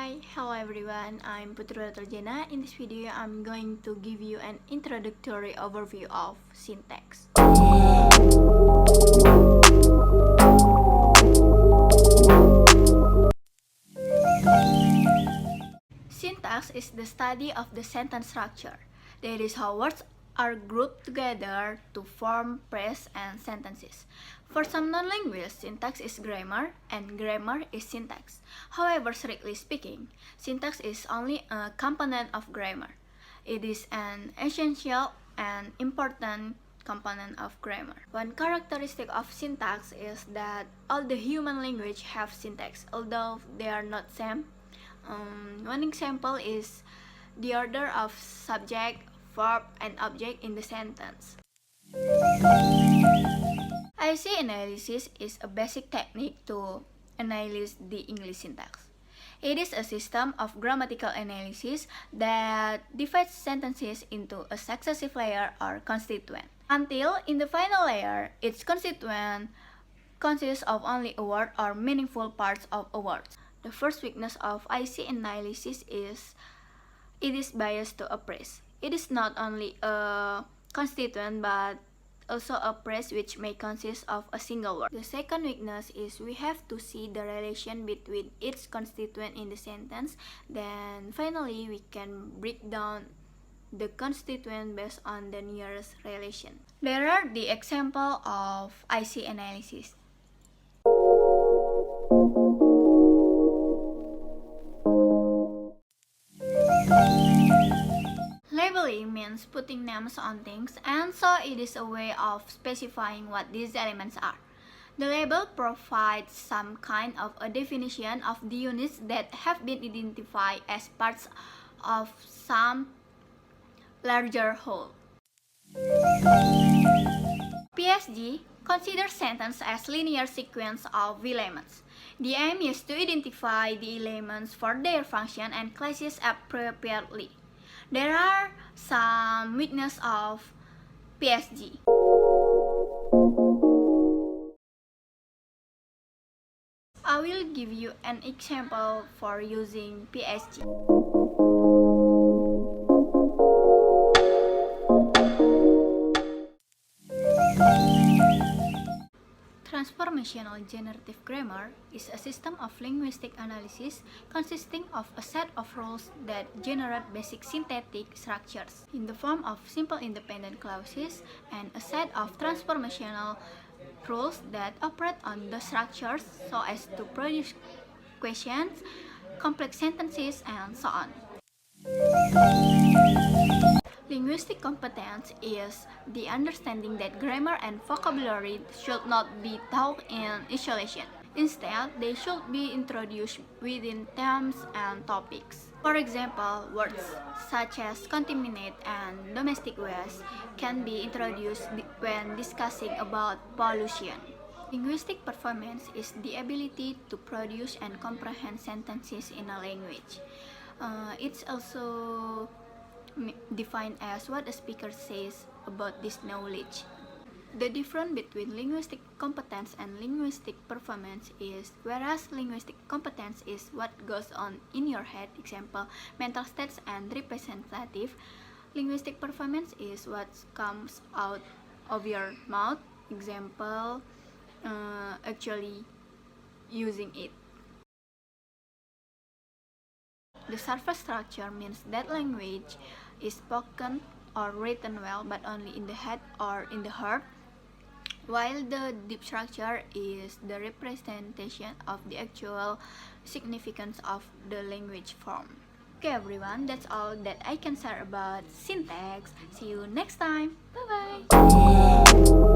Hi, hello everyone, I'm Putri Jannah. In this video, I'm going to give you an introductory overview of syntax. Syntax is the study of the sentence structure. That is how words are grouped together to form phrases and sentences. For some non-linguists, syntax is grammar and grammar is syntax. However, strictly speaking, syntax is only a component of grammar. It is an essential and important component of grammar. One characteristic of syntax is that all the human language have syntax, although they are not same. One example is the order of subject, verb, and object in the sentence. IC analysis is a basic technique to analyze the English syntax. It is a system of grammatical analysis that divides sentences into a successive layer or constituent, until in the final layer, its constituent consists of only a word or meaningful parts of a word. The first weakness of IC analysis is it is biased to a phrase. It is not only a constituent but also a phrase which may consist of a single word. The second weakness is we have to see the relation between each constituent in the sentence. Then finally we can break down the constituent based on the nearest relation. There are the example of IC analysis. Labeling means putting names on things, and so it is a way of specifying what these elements are. The label provides some kind of a definition of the units that have been identified as parts of some larger whole. PSG considers sentence as linear sequence of elements. The aim is to identify the elements for their function and classes appropriately. There are some weaknesses of PSG. I will give you an example for using PSG. Transformational generative grammar is a system of linguistic analysis consisting of a set of rules that generate basic syntactic structures in the form of simple independent clauses and a set of transformational rules that operate on the structures so as to produce questions, complex sentences, and so on. Linguistic competence is the understanding that grammar and vocabulary should not be taught in isolation. Instead, they should be introduced within themes and topics. For example, words such as contaminate and domestic waste can be introduced when discussing about pollution. Linguistic performance is the ability to produce and comprehend sentences in a language. It's also defined as what a speaker says about this knowledge. The difference between linguistic competence and linguistic performance is whereas linguistic competence is what goes on in your head, example, mental states and representative, linguistic performance is what comes out of your mouth, example, actually using it. The surface structure means that language is spoken or written well but only in the head or in the heart, while the deep structure is the representation of the actual significance of the language form. Okay everyone, that's all that I can share about syntax. See you next time. Bye bye.